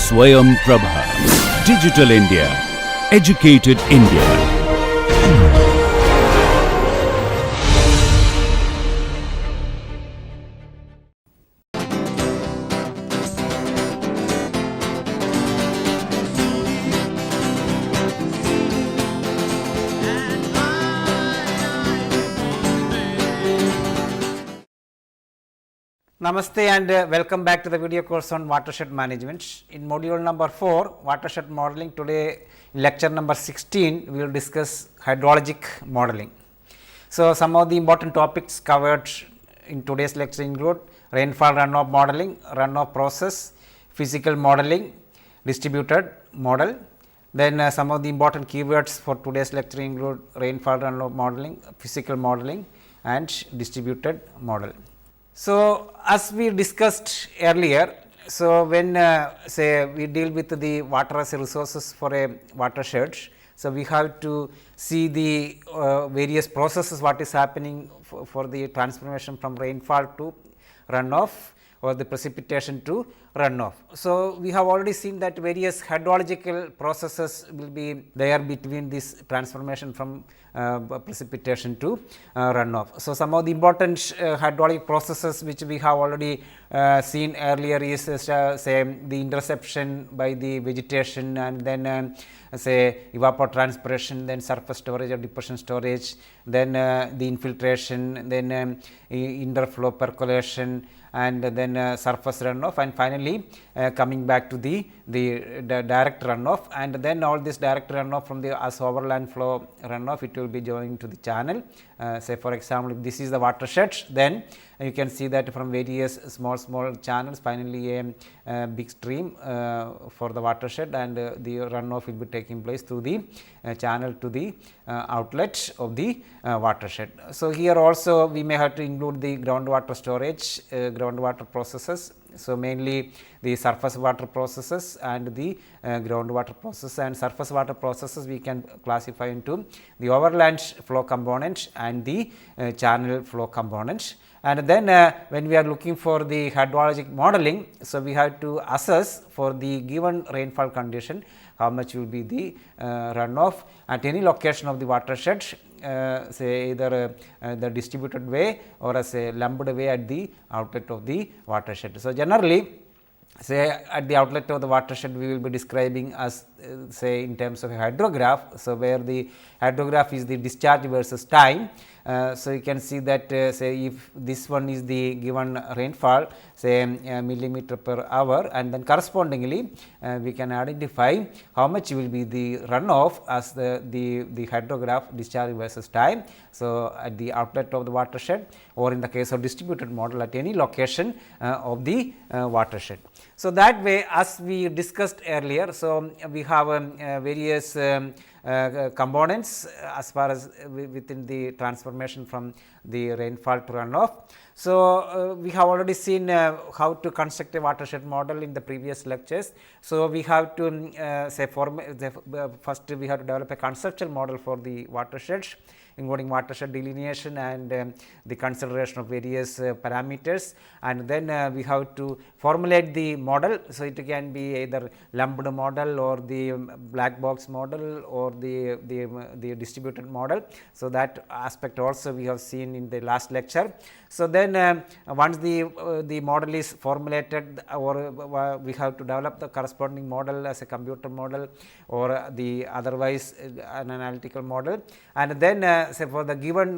Swayam Prabha. Digital India. Educated India. Namaste and welcome back to the video course on watershed management. In module number 4, watershed modeling, today in lecture number 16, we will discuss hydrologic modeling. So, some of the important topics covered in today's lecture include rainfall runoff modeling, runoff process, physical modeling, distributed model. Then some of the important keywords for today's lecture include rainfall runoff modeling, physical modeling and distributed model. So, as we discussed earlier, so when say we deal with the water as a resources for a watershed, so we have to see the various processes what is happening for the transformation from rainfall to runoff or the precipitation to runoff. So, we have already seen that various hydrological processes will be there between this transformation from precipitation to runoff. So, some of the important hydraulic processes which we have already seen earlier is say the interception by the vegetation, and then say evapotranspiration, then surface storage or depression storage, then the infiltration, then interflow percolation, and then surface runoff, and finally coming back to the direct runoff, and then all this direct runoff from the as overland flow runoff, it will be going to the channel. Say for example, if this is the watershed, then you can see that from various small channels finally a big stream for the watershed, and the runoff will be taking place through the channel to the outlet of the watershed. So, here also we may have to include the groundwater storage, groundwater processes. So, mainly the surface water processes and the groundwater process, and surface water processes we can classify into the overland flow component and the channel flow component. And then when we are looking for the hydrologic modeling, so we have to assess for the given rainfall condition how much will be the runoff at any location of the watershed, say either the distributed way or as a lumped way at the outlet of the watershed. So, generally say at the outlet of the watershed we will be describing as say in terms of a hydrograph. So, where the hydrograph is the discharge versus time. So, you can see that say if this one is the given rainfall, say millimeter per hour, and then correspondingly we can identify how much will be the runoff as the hydrograph discharge versus time. So, at the outlet of the watershed, or in the case of distributed model at any location of the watershed. So, that way as we discussed earlier, so we have various components as far as within the transformation from the rainfall to runoff. So, we have already seen how to construct a watershed model in the previous lectures. So, we have to say first we have to develop a conceptual model for the watershed, including watershed delineation and the consideration of various parameters, and then we have to formulate the model. So, it can be either lumped model or the black box model or the distributed model. So, that aspect also we have seen in the last lecture. So, then once the model is formulated, or we have to develop the corresponding model as a computer model or the otherwise an analytical model, and then say for the given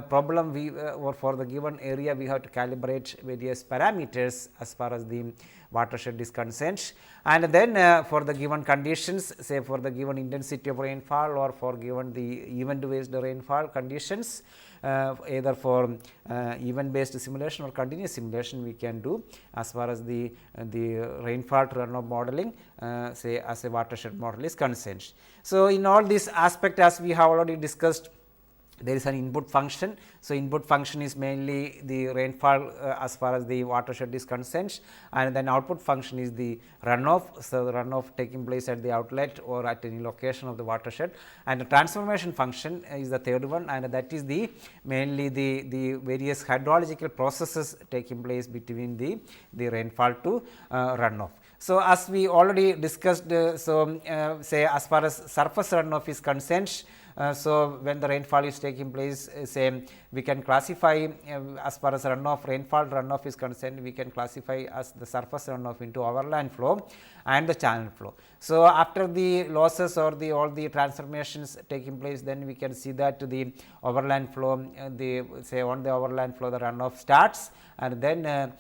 problem we or for the given area we have to calibrate various parameters as far as the watershed is concerned, and then for the given conditions, say for the given intensity of rainfall or for given the event based rainfall conditions, either for event based simulation or continuous simulation we can do as far as the rainfall to runoff modeling say as a watershed model is concerned. So, in all this aspect, as we have already discussed there is an input function. So, input function is mainly the rainfall as far as the watershed is concerned, and then output function is the runoff. So, the runoff taking place at the outlet or at any location of the watershed, and the transformation function is the third one, and that is the mainly the various hydrological processes taking place between the rainfall to runoff. So, as we already discussed, say as far as surface runoff is concerned, so when the rainfall is taking place, say we can classify as far as rainfall runoff is concerned, we can classify as the surface runoff into overland flow and the channel flow. So, after the losses or all the transformations taking place, then we can see that the overland flow, say on the overland flow the runoff starts, and then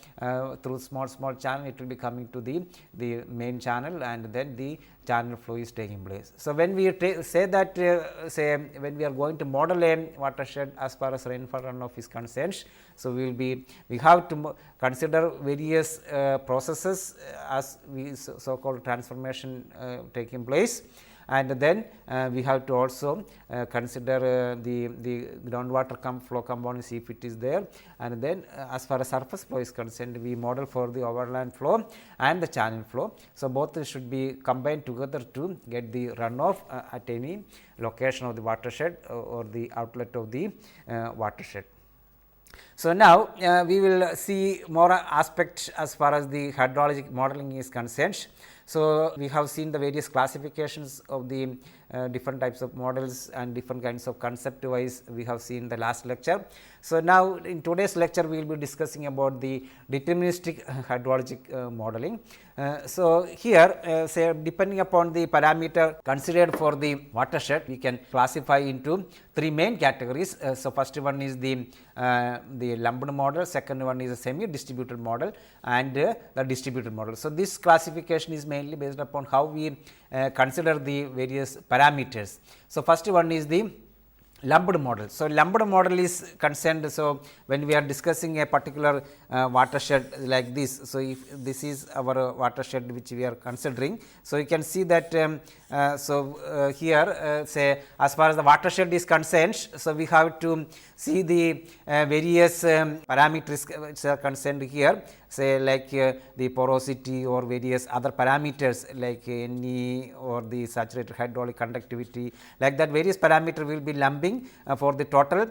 through small channel it will be coming to the main channel, and then the channel flow is taking place. So, when we say that say when we are going to model a watershed as far as rainfall runoff is concerned, so we have to consider various processes as we so called transformation taking place, and then we have to also consider the groundwater flow components if it is there, and then as far as surface flow is concerned, we model for the overland flow and the channel flow. So, both should be combined together to get the runoff at any location of the watershed or the outlet of the watershed. So, now we will see more aspects as far as the hydrologic modeling is concerned. So, we have seen the various classifications of the different types of models and different kinds of concept wise we have seen the last lecture. So, now in today's lecture we will be discussing about the deterministic hydrologic modeling. So, here say depending upon the parameter considered for the watershed, we can classify into three main categories. So, first one is the lumped model, second one is a semi distributed model, and the distributed model. So, this classification is mainly based upon how we consider the various parameters. So, first one is the lumped model. So, lumped model is concerned. So, when we are discussing a particular watershed like this, so if this is our watershed which we are considering, so you can see that here say as far as the watershed is concerned, so we have to see the various parameters which are concerned here, say like the porosity or various other parameters like Ne or the saturated hydraulic conductivity, like that various parameter will be lumping for the total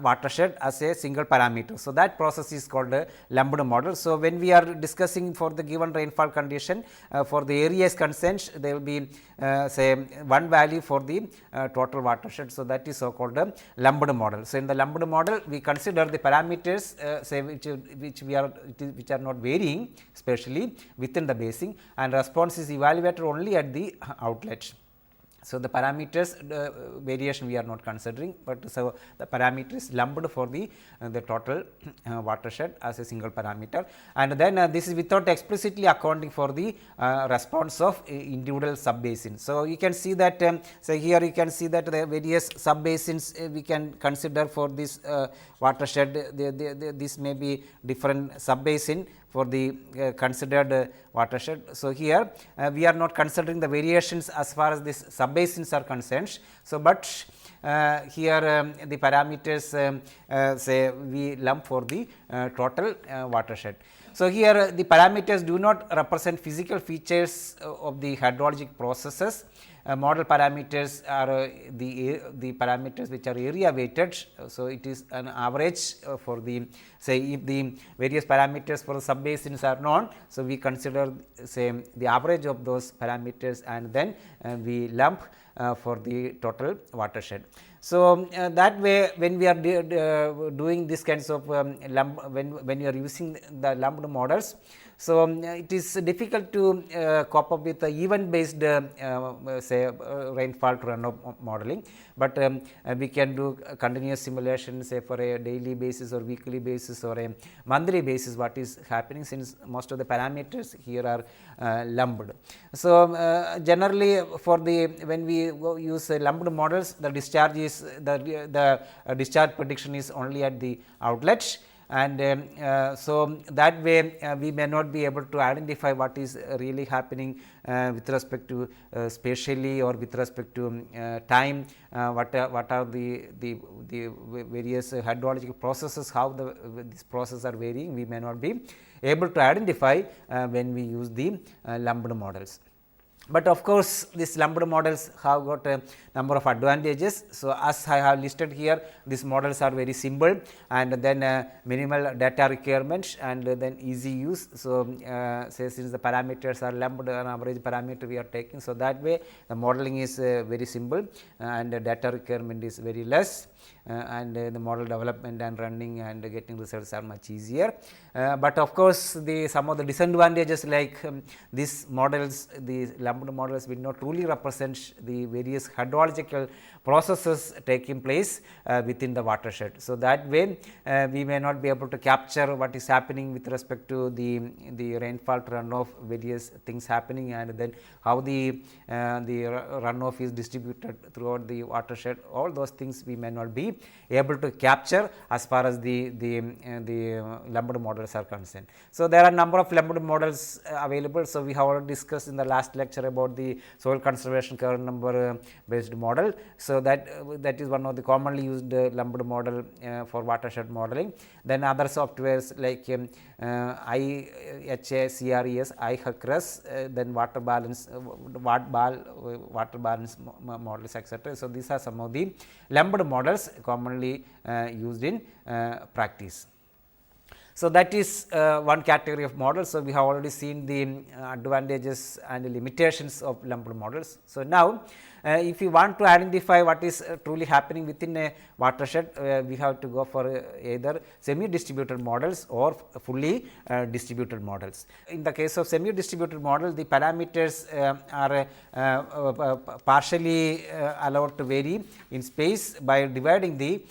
watershed as a single parameter. So, that process is called a lumped model. So, when we are discussing for the given rainfall condition for the area is concerned, there will be say one value for the total watershed. So, that is so called a lumped model. So, in the lumped model we consider the parameters say which are not varying especially within the basin, and response is evaluated only at the outlet. So, the parameters variation we are not considering, but so the parameter is lumped for the total watershed as a single parameter, and then this is without explicitly accounting for the response of individual sub-basins. So, you can see that so here you can see that the various sub-basins we can consider for this watershed. This may be different sub-basin for the considered watershed. So, here we are not considering the variations as far as this sub-basins are concerned. So, but here the parameters say we lump for the total watershed. So, here the parameters do not represent physical features of the hydrologic processes. Model parameters are the parameters which are area weighted. So, it is an average for the say if the various parameters for the sub-basins are known. So, we consider say the average of those parameters, and then we lump for the total watershed. So, that way when we are doing this kinds of lump, when you are using the lumped models, so it is difficult to cope up with the event based say rainfall to runoff modeling, but we can do continuous simulation say for a daily basis or weekly basis or a monthly basis what is happening, since most of the parameters here are lumped. So, generally for the when we use lumped models, the discharge is the discharge prediction is only at the outlet, and so that way we may not be able to identify what is really happening with respect to spatially or with respect to time, what are the various hydrological processes, how these processes are varying, we may not be able to identify when we use the lumped models. But of course, these lumped models have got a number of advantages. So, as I have listed here, these models are very simple and then minimal data requirements and then easy use. So, say since the parameters are lumped, an average parameter we are taking. So, that way the modeling is very simple and the data requirement is very less. And the model development and running and getting results are much easier. But of course, some of the disadvantages like these models, the lumped models will not truly represent the various hydrological processes taking place within the watershed. So, that way we may not be able to capture what is happening with respect to the rainfall runoff, various things happening, and then how the runoff is distributed throughout the watershed. All those things we may not be able to capture as far as the lumped models are concerned. So, there are a number of lumped models available. So, we have already discussed in the last lecture about the soil conservation curve number based model. So, that is one of the commonly used lumped model for watershed modeling. Then other softwares like IHACRES, IHACRES, then water balance models, etc. So, these are some of the lumped models commonly used in practice. So, that is one category of models. So, we have already seen the advantages and the limitations of lumped models. So, now if you want to identify what is truly happening within a watershed, we have to go for either semi-distributed models or fully distributed models. In the case of semi-distributed model, the parameters are partially allowed to vary in space by dividing the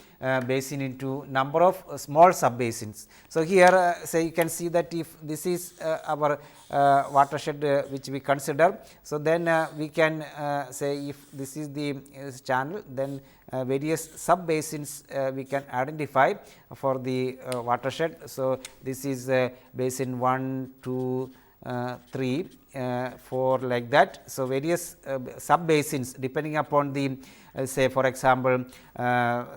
basin into number of small sub basins. So, here say you can see that if this is our watershed which we consider. So, then we can say if this is the channel, then various sub basins we can identify for the watershed. So, this is basin 1, 2, 3, 4 like that. So, various sub basins depending upon the say for example,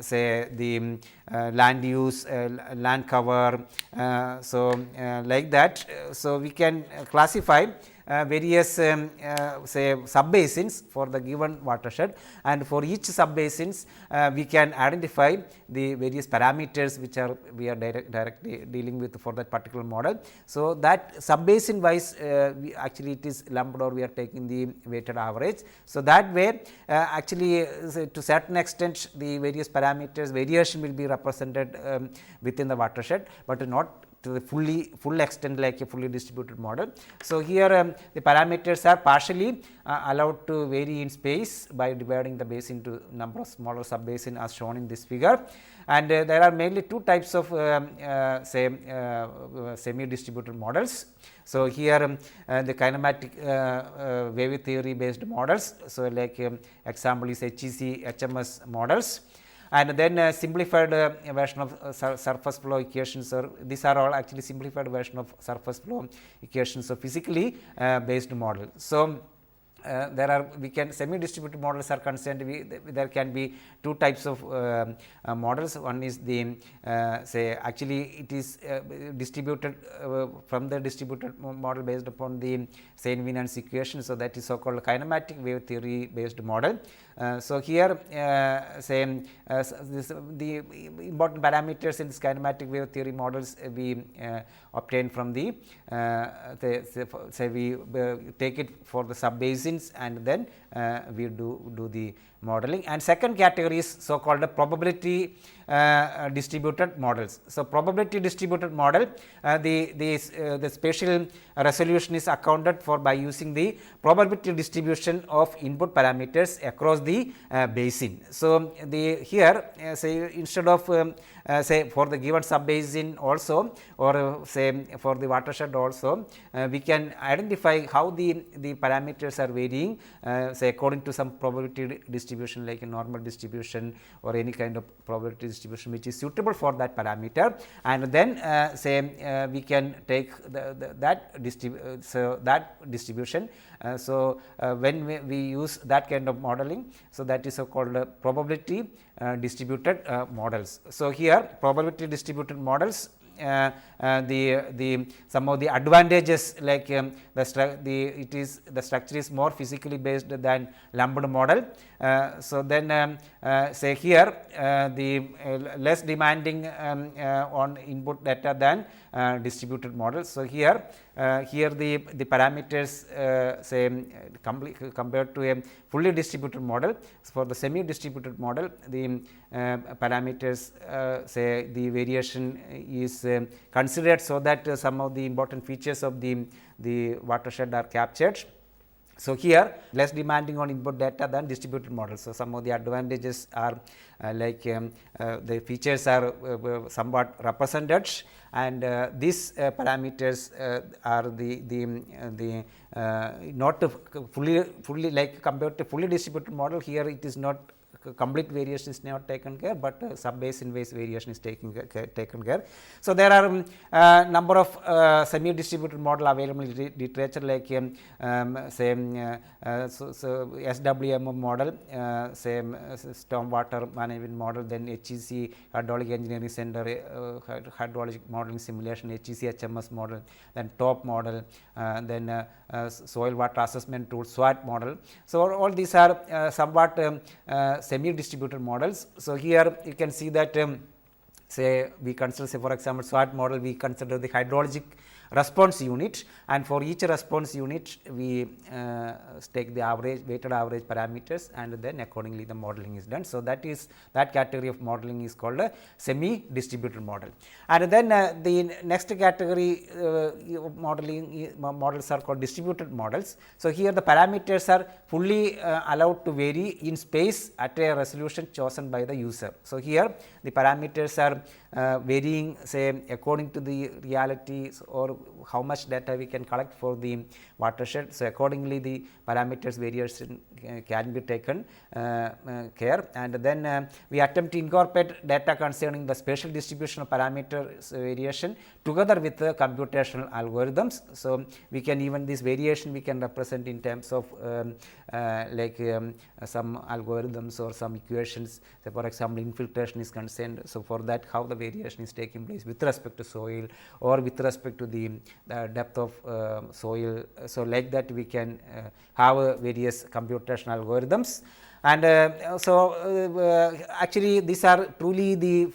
say the land use, land cover, so like that. So, we can classify various say sub basins for the given watershed, and for each sub basins we can identify the various parameters which are we are directly dealing with for that particular model. So, that sub basin wise we actually it is lumped or we are taking the weighted average. So, that way actually to certain extent the various parameters variation will be represented within the watershed, but not to the full extent like a fully distributed model. So, here the parameters are partially allowed to vary in space by dividing the basin into number of smaller sub basin as shown in this figure. And there are mainly two types of say semi distributed models. So, here the kinematic wave theory based models. So, like example is HEC HMS models, and then simplified version of surface flow equations, or these are all actually simplified version of surface flow equations of physically based model. So, there are we can semi distributed models are concerned, there can be two types of models. One is the say actually it is distributed from the distributed model based upon the Saint-Venant's equation. So, that is so called kinematic wave theory based model. So, here say the important parameters in this kinematic wave theory models we obtain from the say we take it for the sub basins and then we do the modeling. And second category is so called probability distributed models. So, probability distributed model the spatial resolution is accounted for by using the probability distribution of input parameters across the basin. So, the here say instead of say for the given sub basin also, or say for the watershed also, we can identify how the parameters are varying say according to some probability distribution like a normal distribution or any kind of probability distribution which is suitable for that parameter, and then we can take that distribution. When we use that kind of modeling, so that is called probability distributed models. So, here probability distributed models, the some of the advantages, like the structure is more physically based than lumped model. So, then say here the less demanding on input data than distributed models. So, here the parameters say compared to a fully distributed model. So, for the semi distributed model, the parameters say the variation is considered, so that some of the important features of the watershed are captured. So, here less demanding on input data than distributed models. So, some of the advantages are like the features are somewhat represented, and these parameters are the not fully like compared to fully distributed model. Here it is not complete variation is not taken care, but sub basin wise variation is taken care. So, there are number of semi distributed model available in literature, like SWM model, stormwater management model, then HEC Hydraulic Engineering Center Hydrologic Modeling Simulation, HEC HMS model, then TOP model, then soil water assessment tool SWAT model. So, all these are somewhat semi distributed models. So, here you can see that say we consider, say for example, SWAT model, we consider the hydrologic response unit, and for each response unit we take the average weighted average parameters, and then accordingly the modeling is done. So, that category of modeling is called a semi distributed model. And then the next category models are called distributed models. So, here the parameters are fully allowed to vary in space at a resolution chosen by the user. So, here the parameters are varying, say according to the reality or how much data we can collect for the watershed. So, accordingly the parameters variation can be taken care, and then we attempt to incorporate data concerning the spatial distribution of parameters variation together with the computational algorithms. So, we can even this variation we can represent in terms of like some algorithms or some equations. So, for example, infiltration is concerned. So, for that how the variation is taking place with respect to soil or with respect to the depth of soil. So, like that we can have various computational algorithms, and actually these are truly the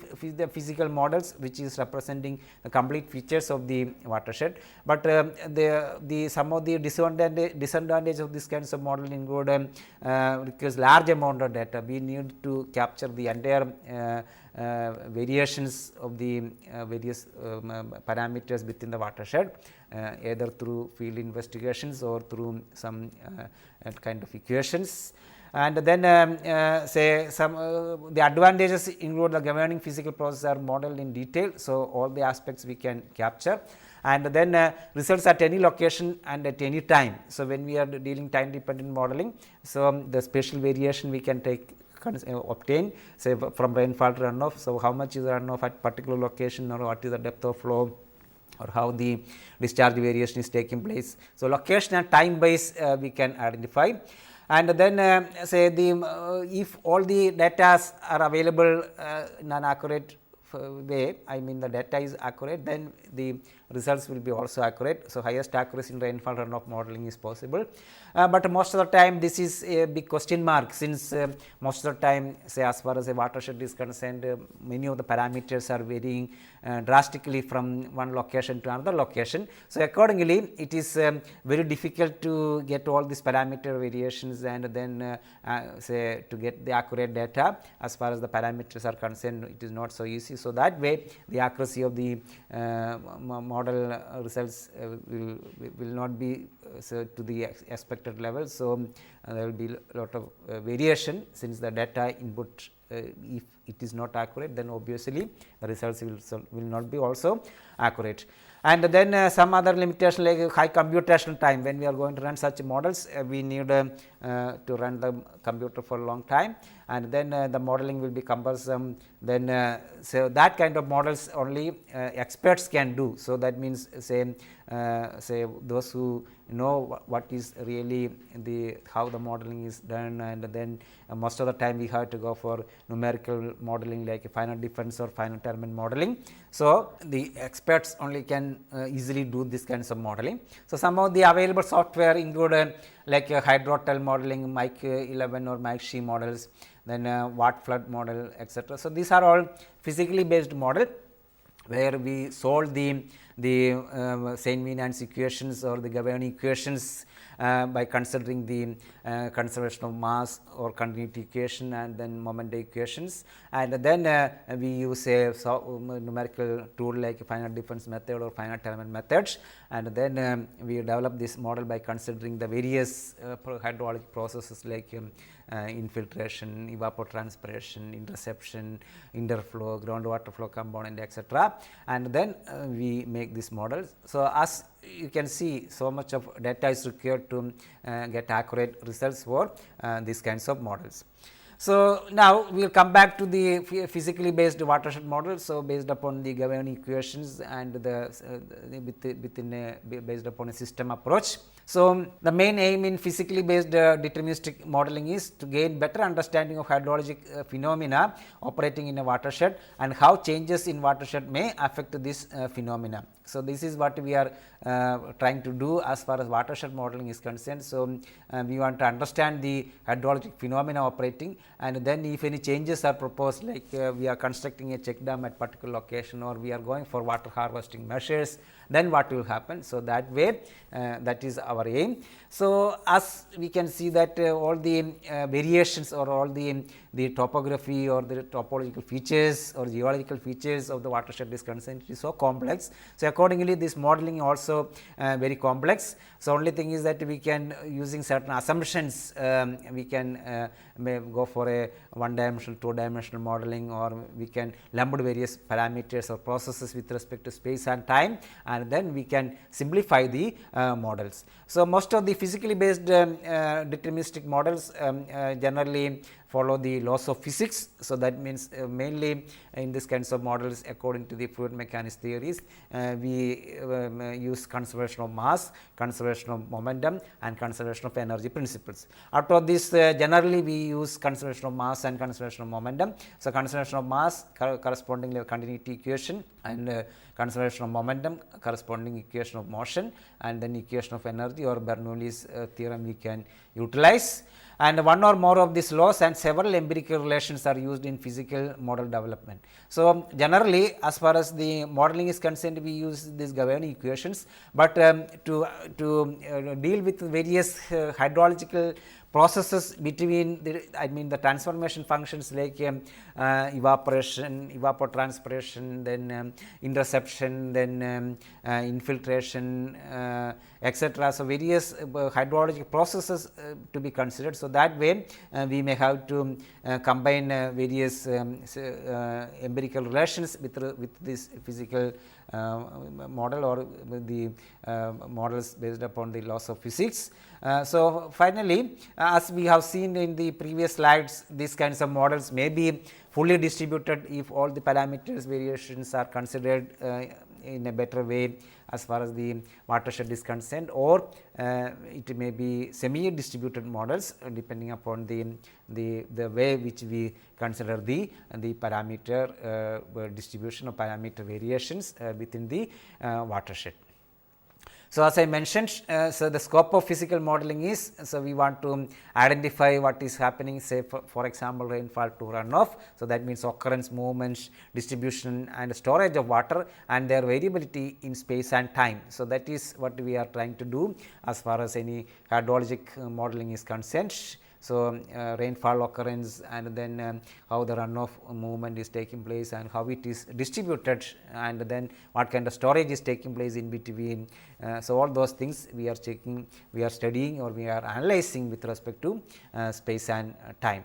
physical models which is representing the complete features of the watershed. But the some of the disadvantage of this kinds of model include requires large amount of data. We need to capture the entire variations of the various parameters within the watershed, either through field investigations or through some kind of equations. And then say some the advantages include the governing physical processes are modeled in detail. So, all the aspects we can capture, and then results at any location and at any time. So, when we are dealing time dependent modeling, so the spatial variation we can obtain, say from rainfall to runoff. So, how much is the runoff at particular location, or what is the depth of flow, or how the discharge variation is taking place. So, location and time base we can identify, and then say the if all the data are available in an accurate way, I mean the data is accurate, then the results will be also accurate. So, highest accuracy in rainfall runoff modeling is possible, but most of the time this is a big question mark, since most of the time, say as far as a watershed is concerned, many of the parameters are varying drastically from one location to another location. So, accordingly it is very difficult to get all these parameter variations, and then say to get the accurate data as far as the parameters are concerned, it is not so easy. So, that way the accuracy of the model results will not be to the expected level. So, there will be a lot of variation, since the data input if it is not accurate, then obviously the results will not be also accurate. And then some other limitation like high computational time. When we are going to run such models, we need to run the computer for a long time, and then the modeling will be cumbersome. Then so that kind of models only experts can do. So that means say those who know what is really how the modeling is done, and then most of the time we have to go for numerical modeling like finite difference or finite element modeling. So the experts only can easily do this kinds of modeling. So some of the available software include like hydrotel modeling, Mike 11 or Mike She models, then Watt flood model, etc. So these are all physically based model where we solve the Saint-Venant's equations or the governing equations by considering the conservation of mass or continuity equation and then momentum equations, and then we use a numerical tool like finite difference method or finite element methods, and then we develop this model by considering the various hydrologic processes like infiltration, evapotranspiration, interception, interflow, groundwater flow component, etc. And then we make this model. So as you can see, so much of data is required to get accurate results for these kinds of models. So now we will come back to the physically based watershed model. So based upon the governing equations and based upon a system approach. So the main aim in physically based deterministic modeling is to gain better understanding of hydrologic phenomena operating in a watershed and how changes in watershed may affect this phenomena. So this is what we are trying to do as far as watershed modeling is concerned. So we want to understand the hydrologic phenomena operating, and then if any changes are proposed, like we are constructing a check dam at particular location or we are going for water harvesting measures, then what will happen. So that way that is our aim. So as we can see that all the variations or all the topography or the topological features or geological features of the watershed is concerned, it is so complex. So accordingly this modeling also very complex. So only thing is that we can, using certain assumptions, we can may go for a one dimensional, two dimensional modeling, or we can lump various parameters or processes with respect to space and time, and then we can simplify the models. So most of the physically based deterministic models generally follow the laws of physics. So that means mainly in this kinds of models, according to the fluid mechanics theories, we use conservation of mass, conservation of momentum, and conservation of energy principles. Out of this, generally we use conservation of mass and conservation of momentum. So conservation of mass correspondingly continuity equation, and conservation of momentum corresponding equation of motion, and then equation of energy or Bernoulli's theorem we can utilize. And one or more of these laws and several empirical relations are used in physical model development. So generally, as far as the modeling is concerned, we use these governing equations, but to deal with various hydrological processes between the transformation functions like evaporation, evapotranspiration, then interception, then infiltration, etc. So various hydrologic processes to be considered. So that way we may have to combine various empirical relations with this physical model or the models based upon the laws of physics. So finally, as we have seen in the previous slides, these kinds of models may be fully distributed if all the parameters variations are considered in a better way as far as the watershed is concerned, or it may be semi distributed models depending upon the way which we consider the parameter distribution of parameter variations within the watershed. So as I mentioned, so the scope of physical modeling is, so we want to identify what is happening, say for example rainfall to runoff. So that means occurrence, movements, distribution and storage of water and their variability in space and time. So that is what we are trying to do as far as any hydrologic modeling is concerned. So rainfall occurrence, and then how the runoff movement is taking place and how it is distributed, and then what kind of storage is taking place in between. So all those things we are checking, we are studying, or we are analyzing with respect to space and time.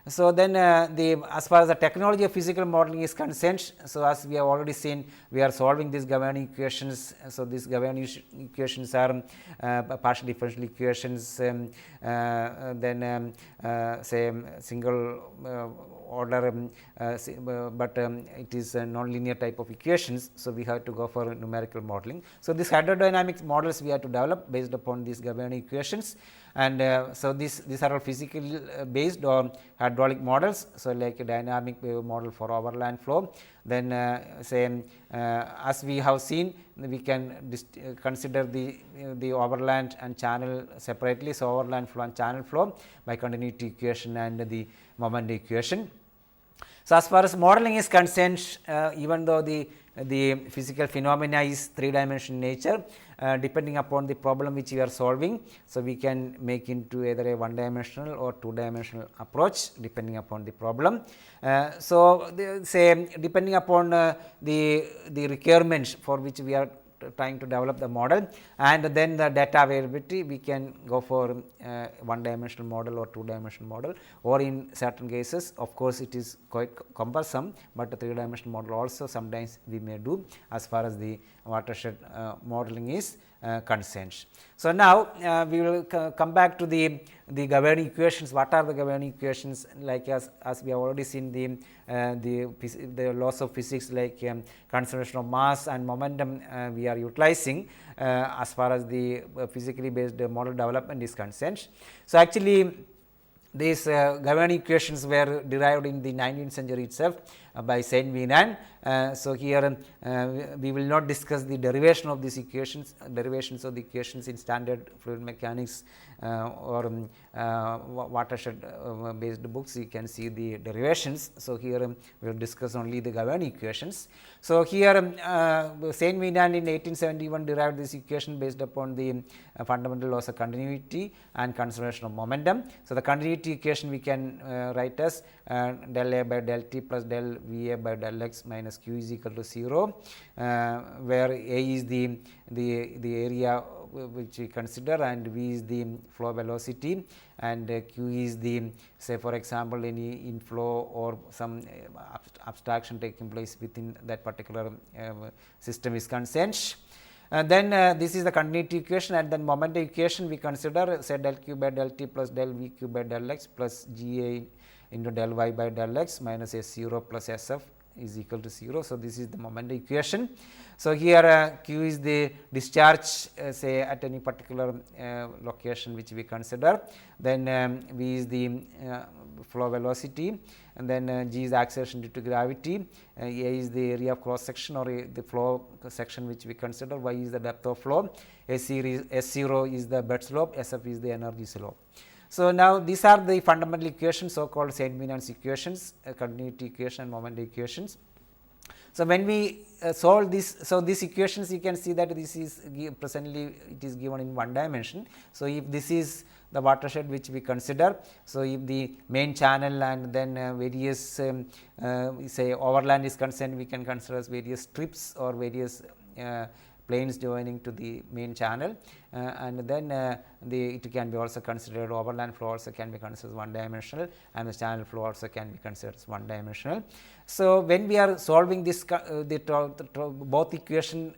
So, then as far as the technology of physical modeling is concerned, so as we have already seen, we are solving these governing equations. So, these governing equations are partial differential equations, then say single order, but it is a non-linear type of equations. So, we have to go for numerical modeling. So, these hydrodynamics models we have to develop based upon these governing equations, and so these are all physical based on hydraulic models. So, like a dynamic wave model for overland flow. Then say as we have seen, we can consider the overland and channel separately. So, overland flow and channel flow by continuity equation and the moment equation. So, as far as modeling is concerned, even though the physical phenomena is 3-dimensional nature, depending upon the problem which we are solving. So, we can make into either a 1-dimensional or 2-dimensional approach depending upon the problem. So, say depending upon the requirements for which we are trying to develop the model, and then the data availability, we can go for 1-dimensional model or 2-dimensional model, or in certain cases of course it is quite cumbersome, but a 3-dimensional model also sometimes we may do as far as the watershed modeling is concerned. So, now we will come back to the governing equations. What are the governing equations? Like as we have already seen the laws of physics, like conservation of mass and momentum we are utilizing as far as the physically based model development is concerned. So, actually these governing equations were derived in the 19th century itself by Saint Venan. So, here we will not discuss the derivation of these equations, derivations of the equations in standard fluid mechanics or watershed based books. You can see the derivations. So, here we will discuss only the governing equations. So, here Saint Venan in 1871 derived this equation based upon the fundamental laws of continuity and conservation of momentum. So, the continuity equation we can write as del A by del T plus del V A by del X minus Q is equal to 0, where A is the area which we consider, and V is the flow velocity, and Q is the, say for example, any inflow or some abstraction taking place within that particular system is concerned. Then this is the continuity equation, and then momentum equation we consider, say del Q by del T plus del V Q by del X plus G A into del Y by del X minus S 0 plus S F is equal to 0. So, this is the momentum equation. So, here Q is the discharge say at any particular location which we consider, then V is the flow velocity, and then G is acceleration due to gravity, A is the area of cross section or the flow section which we consider, Y is the depth of flow, S0 is the bed slope, SF is the energy slope. So, now these are the fundamental equations, so called Saint Venan's equations, continuity equation and momentum equations. So, when we solve this, so these equations you can see that this is presently it is given in 1 dimension. So, if this is the watershed which we consider, so if the main channel and then various say overland is concerned, we can consider as various strips or various planes joining to the main channel, and then it can be also considered, overland flow also can be considered 1 dimensional, and the channel flow also can be considered 1 dimensional. So, when we are solving this both equation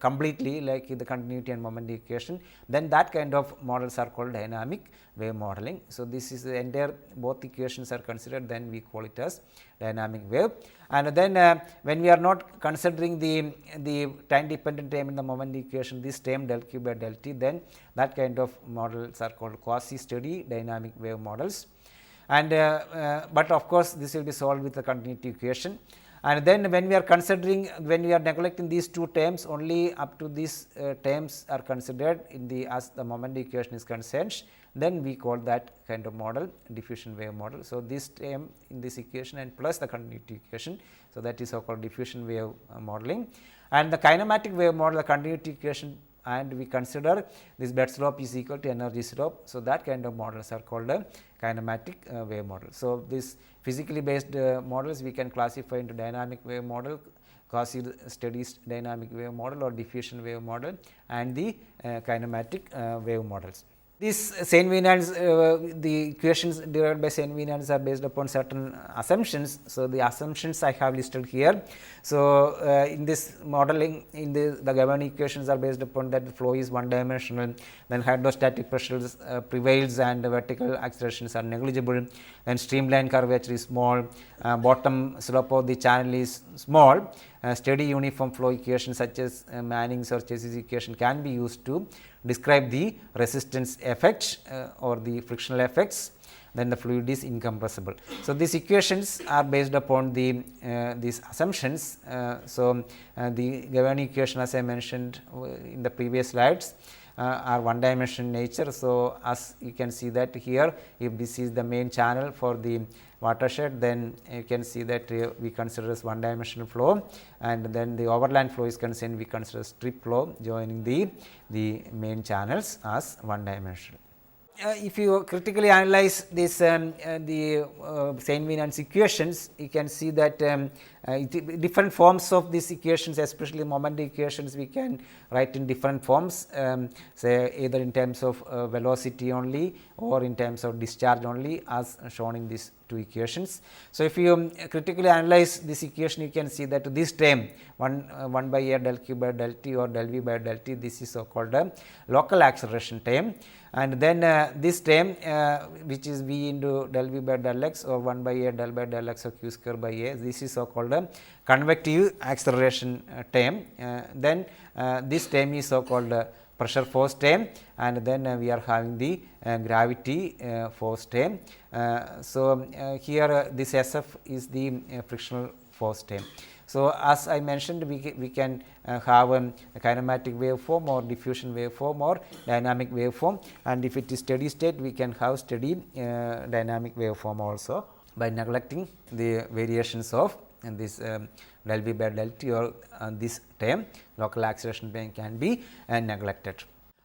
completely, like the continuity and momentum equation, then that kind of models are called dynamic wave modeling. So, this is the entire both equations are considered, then we call it as dynamic wave. And then when we are not considering the time dependent term in the momentum equation, this term del Q by del T, then that kind of models are called quasi steady dynamic wave models. And but of course, this will be solved with the continuity equation. And then when we are considering, when we are neglecting these two terms, only up to these terms are considered in the as the momentum equation is concerned, then we call that kind of model diffusion wave model. So, this term in this equation and plus the continuity equation, so that is so called diffusion wave modeling. And the kinematic wave model, the continuity equation, and we consider this bed slope is equal to energy slope. So, that kind of models are called a kinematic wave model. So, this physically based models we can classify into dynamic wave model, quasi steady dynamic wave model or diffusion wave model, and the kinematic wave models. These Saint-Venant's, the equations derived by Saint-Venant's are based upon certain assumptions. So, the assumptions I have listed here. So, in this modeling, in the governing equations are based upon that the flow is one dimensional, then hydrostatic pressures prevails and the vertical accelerations are negligible, then streamline curvature is small, bottom slope of the channel is small, steady uniform flow equations such as Manning's or Chassis equation can be used to describe the resistance effect or the frictional effects, then the fluid is incompressible. So, these equations are based upon the these assumptions. The governing equation, as I mentioned in the previous slides, are one dimensional nature. So, as you can see that here, if this is the main channel for the watershed, then you can see that we consider as one dimensional flow, and then the overland flow is concerned, we consider strip flow joining the main channels as one dimensional. If you critically analyze this Saint-Venant's equations, you can see that different forms of these equations, especially moment equations, we can write in different forms, say either in terms of velocity only or in terms of discharge only, as shown in these two equations. So, if you critically analyze this equation, you can see that this term 1 by A del Q by del T or del V by del T, this is so called a local acceleration term, and then this term which is V into del V by del X or 1 by A del by del X or Q square by A, this is so called a convective acceleration term. Then this term is so called pressure force term, and then we are having the gravity force term. Here this SF is the frictional force term. So, as I mentioned, we can have a kinematic waveform or diffusion waveform or dynamic waveform, and if it is steady state, we can have steady dynamic waveform also by neglecting the variations of this del V by del T or this term local acceleration term can be neglected.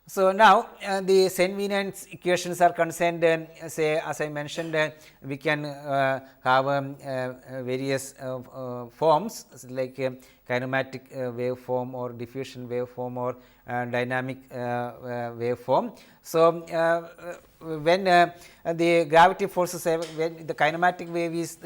So, now the Saint-Venant's equations are concerned, say as I mentioned, we can have various forms like kinematic waveform or diffusion waveform or dynamic waveform. So, when the gravity forces, when the kinematic wave is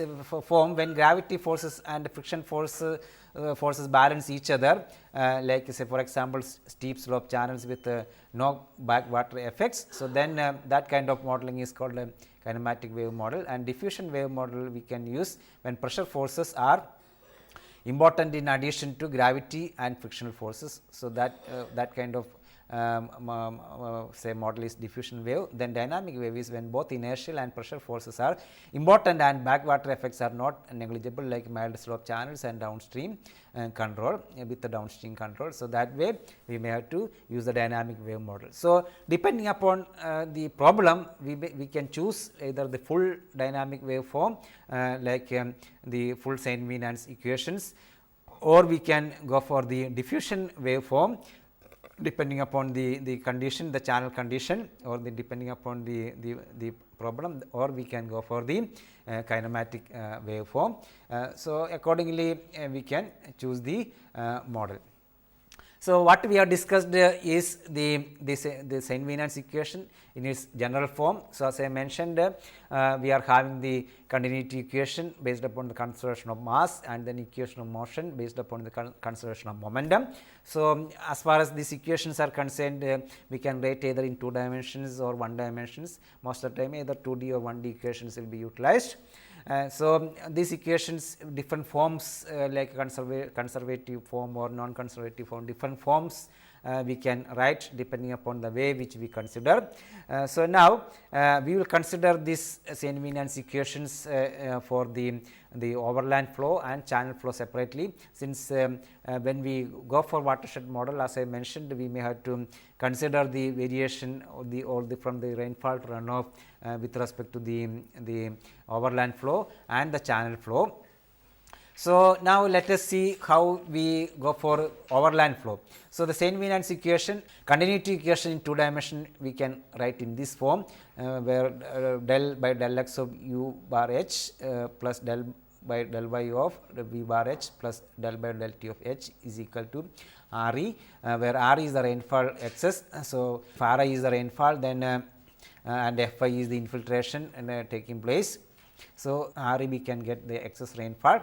formed when gravity forces and friction forces balance each other, like say for example, steep slope channels with no backwater effects. So, then that kind of modeling is called a kinematic wave model, and diffusion wave model we can use when pressure forces are important in addition to gravity and frictional forces. So, that kind of say model is diffusion wave. Then dynamic wave is when both inertial and pressure forces are important and backwater effects are not negligible, like mild slope channels and downstream control with the downstream control. So, that way we may have to use the dynamic wave model. So, depending upon the problem, we can choose either the full dynamic wave form like the full Saint-Venant's equations, or we can go for the diffusion wave form depending upon the condition, the channel condition, or depending upon the problem, or we can go for the kinematic waveform. So, accordingly we can choose the model. So, what we have discussed is the Saint-Venant's equation in its general form. So, as I mentioned, we are having the continuity equation based upon the conservation of mass, and then equation of motion based upon the conservation of momentum. So, as far as these equations are concerned, we can write either in 2 dimensions or 1 dimensions. Most of the time either 2D or 1D equations will be utilized. So, these equations different forms like conservative form or non-conservative form, different forms we can write depending upon the way which we consider. So, now we will consider this Saint-Venant's equations for the overland flow and channel flow separately, since when we go for watershed model, as I mentioned, we may have to consider the variation or the from the rainfall to runoff with respect to the overland flow and the channel flow. So, now let us see how we go for overland flow. So, the Saint-Venant's equation, continuity equation in 2 dimension we can write in this form, where del by del x of u bar h plus del by del y of v bar h plus del by del t of h is equal to R e, where R is the rainfall excess. So, if R I is the rainfall, then and Fi is the infiltration and taking place. So, Re we can get the excess rainfall.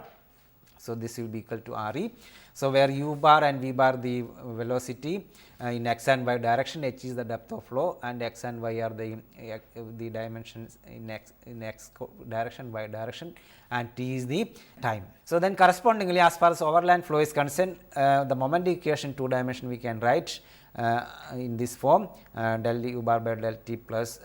So, this will be equal to Re. So, where u bar and v bar the velocity in x and y direction, h is the depth of flow, and x and y are the dimensions in x direction, y direction, and t is the time. So, then correspondingly as far as overland flow is concerned, the moment equation 2 dimension we can write in this form, del u bar by del t plus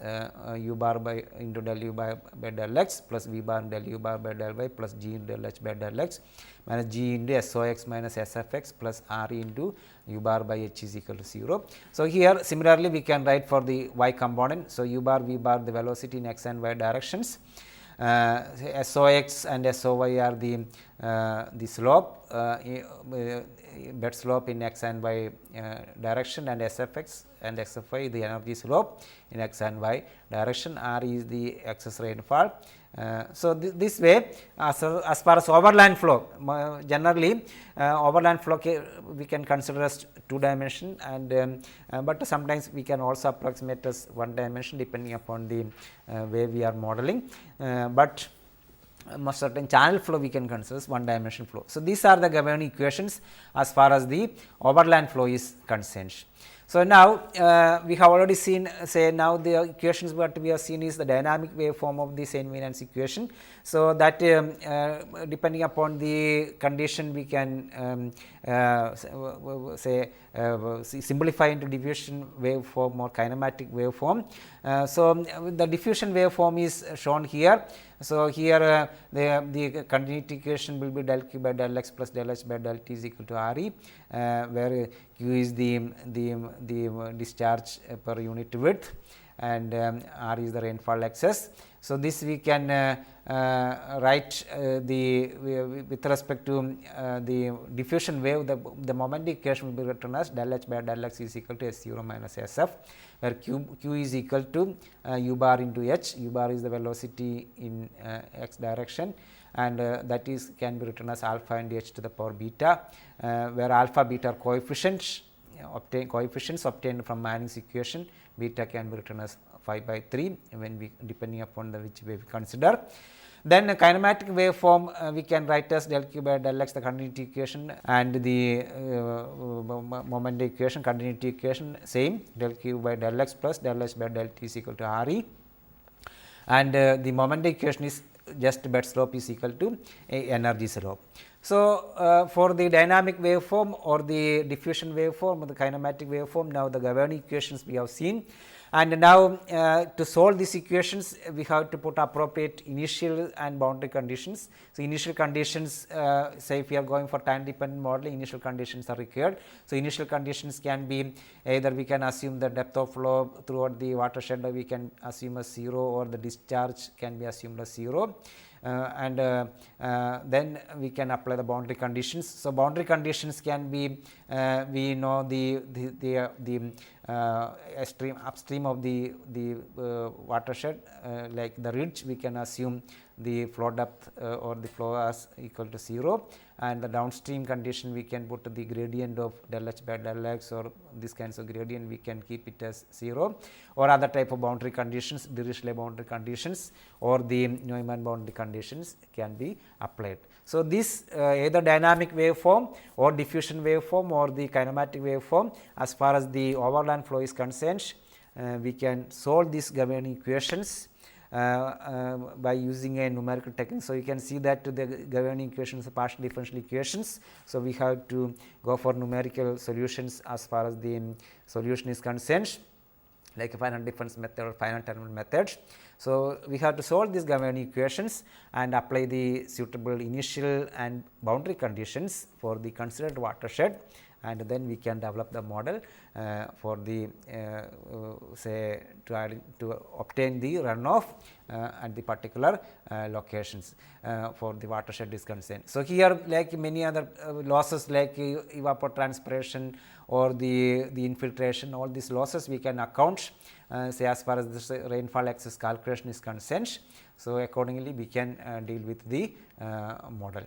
u bar by into del u by del x plus v bar del u bar by del y plus g into del h by del x minus g into SOX minus SFX plus Re into u bar by h is equal to 0. So, here similarly we can write for the y component. So, u bar v bar the velocity in x and y directions, SOX and SOY are the slope, bed slope in x and y direction, and SFX and XFY the energy slope in x and y direction, R is the excess rainfall. So, this way as far as overland flow, generally overland flow we can consider as 2 dimension, and but sometimes we can also approximate as 1 dimension depending upon the way we are modeling, but certain channel flow we can consider as 1 dimension flow. So, these are the governing equations as far as the overland flow is concerned. So, now we have already seen, say now the equations what we have seen is the dynamic waveform of the St. Venant's equation. So, that depending upon the condition we can say simplify into diffusion waveform or kinematic waveform. So, the diffusion waveform is shown here. So, here the continuity equation will be del q by del x plus del h by del t is equal to Re, where q is the discharge per unit width, and R is the rainfall excess. So, this we can write with respect to the diffusion wave, the moment equation will be written as del h by del x is equal to S0 minus SF, where q is equal to u bar into h. U bar is the velocity in x direction, and that is can be written as alpha into h to the power beta, where alpha beta are coefficients obtained from Manning's equation. Beta can be written as 5 by 3 when we depending upon the which way we consider. Then a kinematic waveform we can write as del q by del x the continuity equation, and the moment equation continuity equation same del q by del x plus del h by del t is equal to Re, and the moment equation is just bed slope is equal to energy slope. So, for the dynamic waveform or the diffusion waveform or the kinematic waveform, now the governing equations we have seen, and now to solve these equations we have to put appropriate initial and boundary conditions. So, initial conditions, say if we are going for time dependent modeling, initial conditions are required. So, initial conditions can be either we can assume the depth of flow throughout the watershed, we can assume as 0, or the discharge can be assumed as 0. And then we can apply the boundary conditions. So, boundary conditions can be we know the upstream of the watershed, like the ridge, we can assume the flow depth or the flow as equal to 0, and the downstream condition we can put the gradient of del h by del x, or this kinds of gradient we can keep it as 0, or other type of boundary conditions, Dirichlet boundary conditions or the Neumann boundary conditions can be applied. So, this either dynamic waveform or diffusion waveform or the kinematic waveform, as far as the overland flow is concerned, we can solve these governing equations by using a numerical technique. So, you can see that the governing equations are partial differential equations. So, we have to go for numerical solutions as far as the solution is concerned, like a finite difference method or finite terminal methods. So, we have to solve these governing equations and apply the suitable initial and boundary conditions for the considered watershed, and then we can develop the model for the say to obtain the runoff at the particular locations for the watershed is concerned. So, here like many other losses like evapotranspiration or the infiltration, all these losses we can account say as far as this rainfall excess calculation is concerned. So, accordingly we can deal with the model.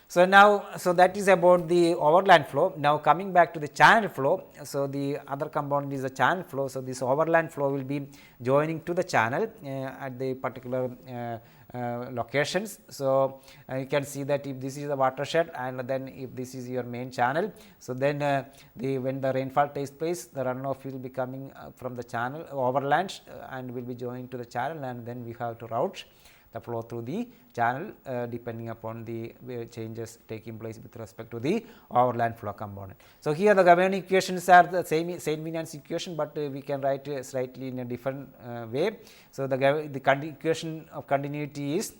So, now, so that is about the overland flow. Now, coming back to the channel flow. So, the other component is the channel flow. So, this overland flow will be joining to the channel at the particular locations. So, you can see that if this is the watershed and then if this is your main channel. So, then when the rainfall takes place, the runoff will be coming from the channel overland and will be joining to the channel, and then we have to route the flow through the channel depending upon the changes taking place with respect to the overland flow component. So, here the governing equations are the same Saint-Venant's equation, but we can write slightly in a different way. So, the equation of continuity is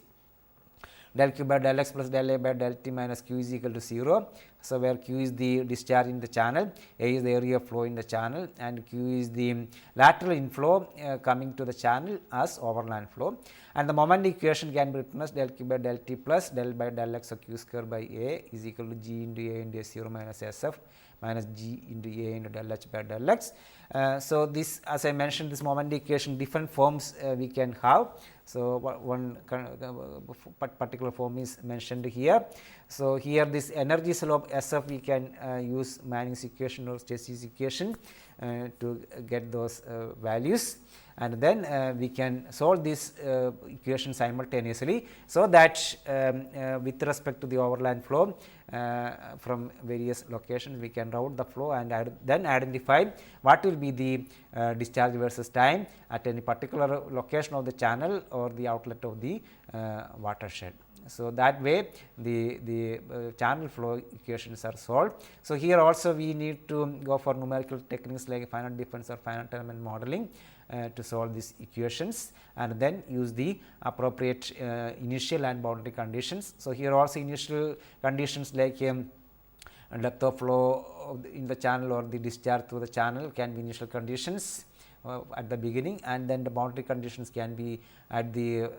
del q by del x plus del a by del t minus q is equal to 0. So, where q is the discharge in the channel, a is the area of flow in the channel, and q is the lateral inflow coming to the channel as overland flow, and the moment equation can be written as del q by del t plus del by del x of q square by a is equal to g into a into s0 minus sf minus g into a into del h by del x. So, this, as I mentioned, this moment equation different forms we can have. So, one particular form is mentioned here. So, here this energy slope SF we can use Manning's equation or Stacey's equation to get those values, and then we can solve this equation simultaneously. So, that with respect to the overland flow from various locations, we can route the flow and then identify what will be the discharge versus time at any particular location of the channel or the outlet of the watershed. So, that way the channel flow equations are solved. So, here also we need to go for numerical techniques like finite difference or finite element modeling to solve these equations, and then use the appropriate initial and boundary conditions. So, here also initial conditions like depth of flow in the channel or the discharge through the channel can be initial conditions at the beginning, and then the boundary conditions can be at the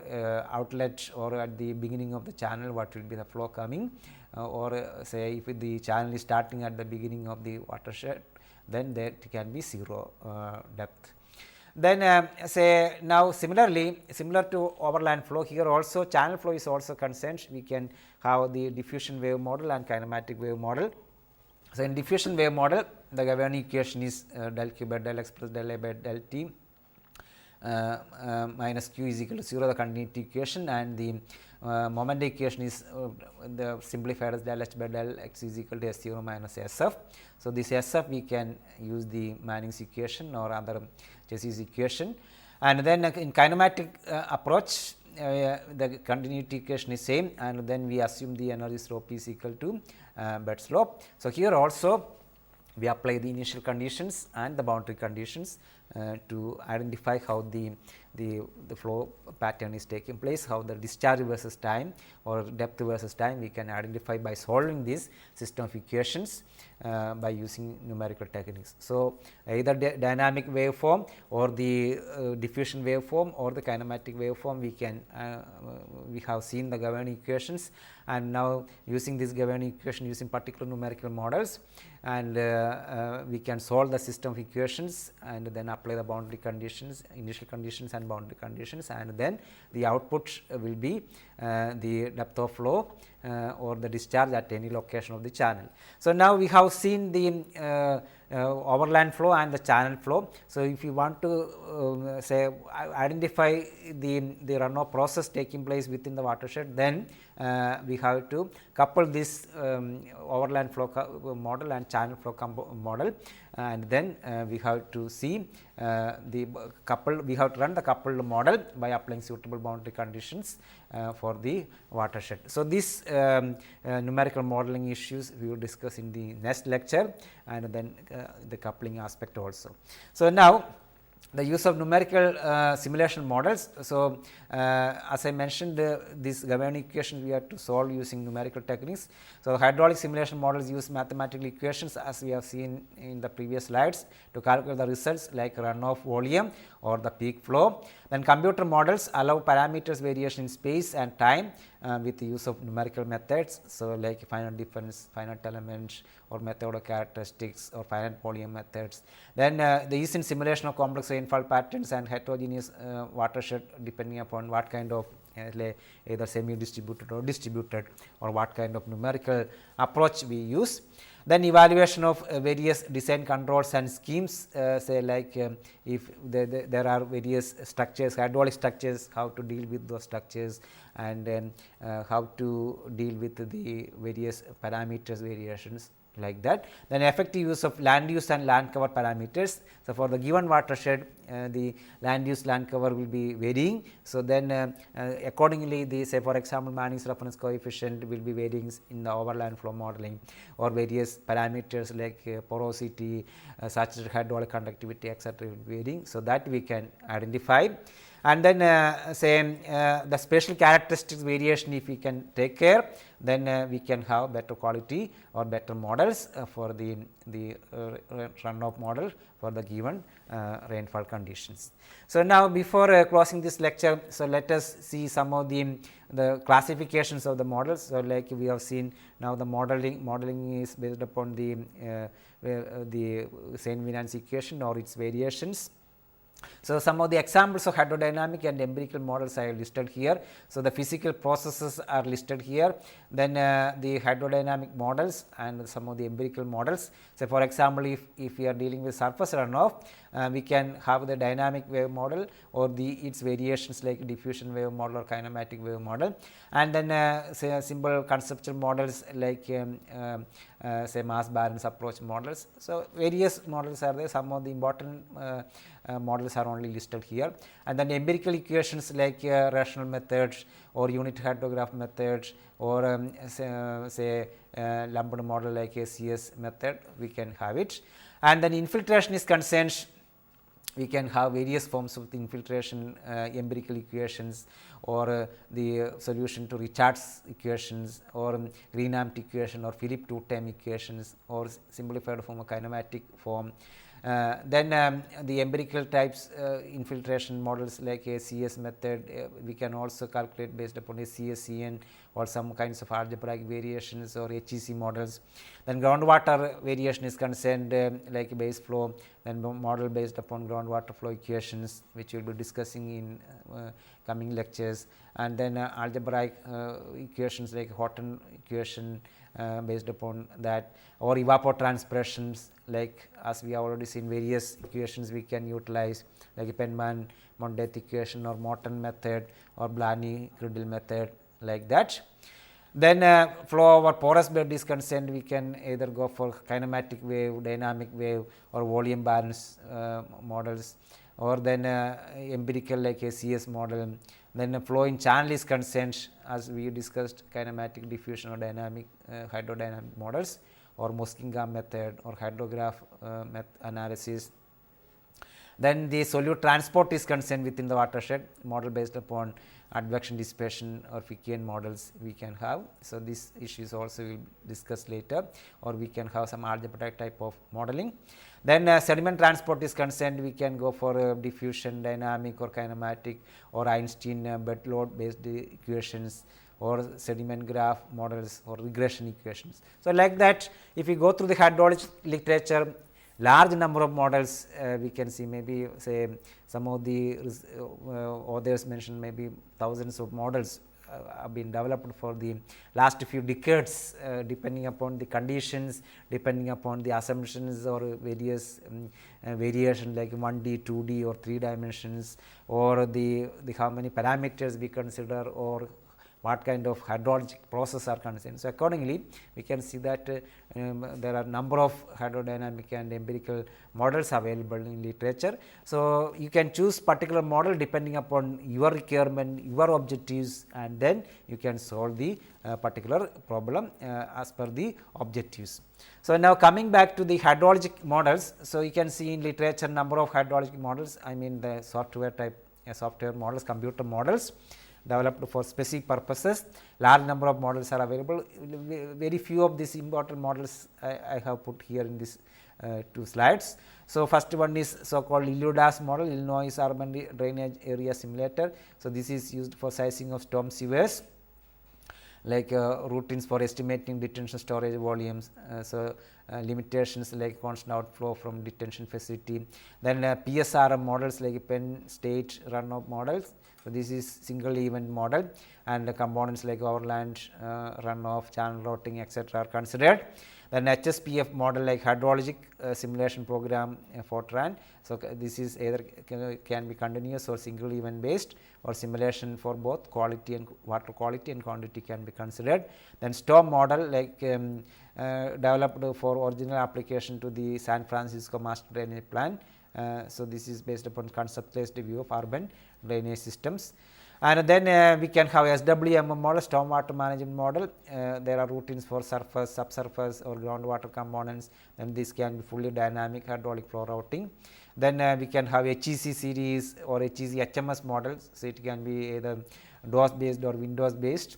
outlet or at the beginning of the channel what will be the flow coming, or say if the channel is starting at the beginning of the watershed, then there can be 0 depth. Then say now similarly, similar to overland flow, here also channel flow is also concerned. We can have the diffusion wave model and kinematic wave model. So, in diffusion wave model, the governing equation is del q by del x plus del a by del t minus q is equal to 0, the continuity equation, and the moment equation is the simplified as del h by del x is equal to s0 minus sf. So, this sf we can use the Manning's equation or other Stacey's equation, and then in kinematic approach the continuity equation is same, and then we assume the energy slope is equal to bed slope. So, here also we apply the initial conditions and the boundary conditions to identify how the flow pattern is taking place, how the discharge versus time or depth versus time we can identify by solving this system of equations by using numerical techniques. So, either dynamic waveform or the diffusion waveform or the kinematic waveform we can we have seen the governing equations, and now using this governing equation using particular numerical models, and we can solve the system of equations and then apply the boundary conditions, initial conditions and boundary conditions, and then the output will be the depth of flow or the discharge at any location of the channel. So, now we have seen the overland flow and the channel flow. So, if you want to say identify the runoff process taking place within the watershed, then we have to couple this overland flow model and channel flow model, and then we have to see the coupled, we have to run the coupled model by applying suitable boundary conditions for the watershed. So, this numerical modeling issues we will discuss in the next lecture, and then the coupling aspect also. So, now the use of numerical simulation models. So, as I mentioned this governing equation we have to solve using numerical techniques. So, hydraulic simulation models use mathematical equations as we have seen in the previous slides to calculate the results like runoff volume or the peak flow. Then computer models allow parameters variation in space and time with the use of numerical methods. So, like finite difference, finite element or method of characteristics or finite volume methods. Then the use in simulation of complex rainfall patterns and heterogeneous watershed depending upon what kind of either semi distributed or distributed or what kind of numerical approach we use. Then evaluation of various design controls and schemes, say like if there are various structures, hydraulic structures, how to deal with those structures, and then how to deal with the various parameters variations like that. Then effective use of land use and land cover parameters. So, for the given watershed the land use land cover will be varying. So, then accordingly the say for example, Manning's reference coefficient will be varying in the overland flow modeling, or various parameters like porosity, saturated hydraulic conductivity etc. will be varying. So, that we can identify. And then say the spatial characteristics variation if we can take care, then we can have better quality or better models for the runoff model for the given rainfall conditions. So, now before closing this lecture, so let us see some of the classifications of the models. So, like we have seen now the modeling is based upon the Saint-Venance equation or its variations. So, some of the examples of hydrodynamic and empirical models I have listed here. So, the physical processes are listed here, then the hydrodynamic models and some of the empirical models. So, for example, if we are dealing with surface runoff, we can have the dynamic wave model or its variations like diffusion wave model or kinematic wave model, and then say simple conceptual models like say mass balance approach models. So, various models are there, some of the important models are only listed here, and then empirical equations like rational methods or unit hydrograph methods or say lumped model like a CS method, we can have it. And then infiltration is concerned, we can have various forms of the infiltration empirical equations or the solution to Richard's equations or Greenham's equation or Philip two-time equations or simplified form of kinematic form. Then the empirical types infiltration models like a CS method, we can also calculate based upon a CSCN or some kinds of algebraic variations or HEC models. Then groundwater variation is concerned like base flow, then model based upon groundwater flow equations, which we will be discussing in coming lectures, and then algebraic equations like Horton equation based upon that, or evapotranspirations like as we have already seen various equations we can utilize like Penman-Mondet equation or Morton method or Blaney-Criddle method like that. Then flow over porous bed is concerned, we can either go for kinematic wave, dynamic wave or volume balance models, or then empirical like a CS model. Then flow in channel is concerned, as we discussed, kinematic, diffusion or dynamic hydrodynamic models or Muskingum method or hydrograph analysis. Then the solute transport is concerned within the watershed, model based upon advection, dissipation or Fickian models we can have. So, these issues also we will discuss later, or we can have some algebraic type of modeling. Then sediment transport is concerned, we can go for diffusion, dynamic or kinematic or Einstein bed load based equations or sediment graph models or regression equations. So, like that if we go through the hydraulic literature, large number of models we can see, maybe say some of the authors mentioned maybe thousands of models have been developed for the last few decades, depending upon the conditions, depending upon the assumptions or various variation like 1D, 2D or 3 dimensions, or the how many parameters we consider or what kind of hydrologic process are concerned. So, accordingly we can see that there are number of hydrodynamic and empirical models available in literature. So, you can choose particular model depending upon your requirement, your objectives, and then you can solve the particular problem as per the objectives. So, now coming back to the hydrologic models. So, you can see in literature number of hydrologic models, I mean the software type software models, computer models developed for specific purposes. Large number of models are available. Very few of these important models I have put here in this 2 slides. So, first one is so called ILUDAS model, Illinois Urban Drainage Area Simulator. So, this is used for sizing of storm sewers. like routines for estimating detention storage volumes, limitations like constant outflow from detention facility. Then PSRM models like pen state runoff models. So, this is single event model, and the components like overland runoff, channel routing, etc. are considered. Then HSPF model like hydrologic simulation program Fortran. So, this is either can be continuous or single event based, or simulation for both quality and water quality and quantity can be considered. Then storm model like developed for original application to the San Francisco master drainage plan. So, this is based upon conceptualized view of urban drainage systems. And then we can have SWM model, stormwater management model. There are routines for surface, subsurface or groundwater components, and this can be fully dynamic hydraulic flow routing. Then we can have HEC series or HEC HMS models. So, it can be either DOS based or Windows based.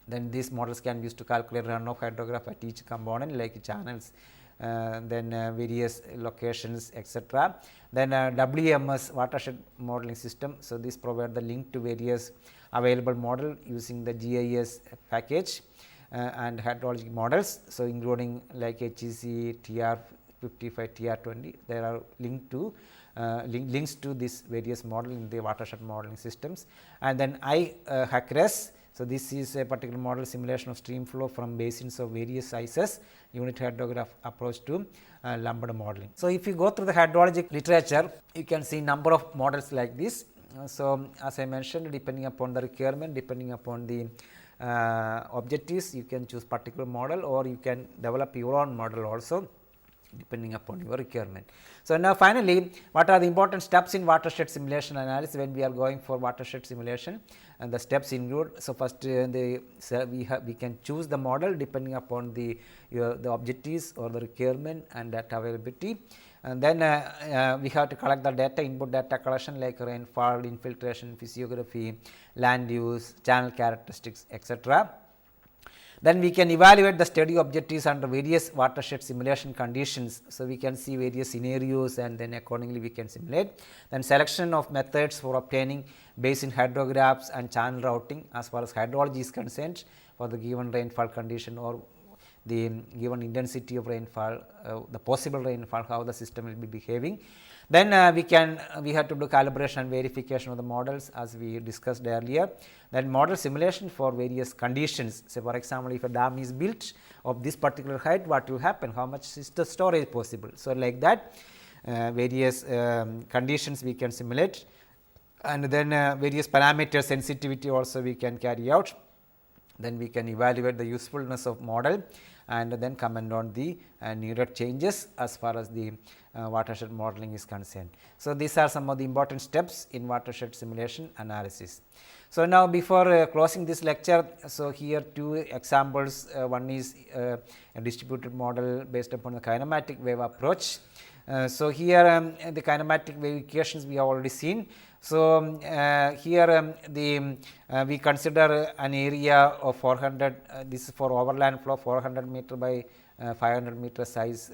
Then these models can be used to calculate runoff hydrograph at each component like channels, then various locations, etc. Then WMS watershed modeling system. So, this provide the link to various available model using the GIS package and hydrologic models. So, including like HEC, TR55, TR20, there are links to this various model in the watershed modeling systems. And then HACRES. So, this is a particular model simulation of stream flow from basins of various sizes, unit hydrograph approach to lumped modeling. So, if you go through the hydrologic literature, you can see number of models like this. So, as I mentioned, depending upon the requirement, depending upon the objectives, you can choose particular model, or you can develop your own model also depending upon your requirement. So, now finally, what are the important steps in watershed simulation analysis when we are going for watershed simulation? And the steps include, so first we can choose the model depending upon the objectives or the requirement and data availability. And then we have to collect the data, input data collection like rainfall, infiltration, physiography, land use, channel characteristics, etc. Then we can evaluate the study objectives under various watershed simulation conditions. So, we can see various scenarios and then accordingly we can simulate. Then selection of methods for obtaining basin hydrographs and channel routing as far as hydrology is concerned for the given rainfall condition or the given intensity of rainfall, the possible rainfall, how the system will be behaving. Then we have to do calibration and verification of the models as we discussed earlier. Then model simulation for various conditions. Say for example, if a dam is built of this particular height, what will happen? How much is the storage possible? So, like that various conditions we can simulate, and then various parameters sensitivity also we can carry out. Then we can evaluate the usefulness of model and then comment on the needed changes as far as the watershed modeling is concerned. So, these are some of the important steps in watershed simulation analysis. So, now before closing this lecture, so here two examples, one is a distributed model based upon the kinematic wave approach. So, here the kinematic wave equations we have already seen. So, here we consider an area of 400, this is for overland flow 400 meter by 500 meter size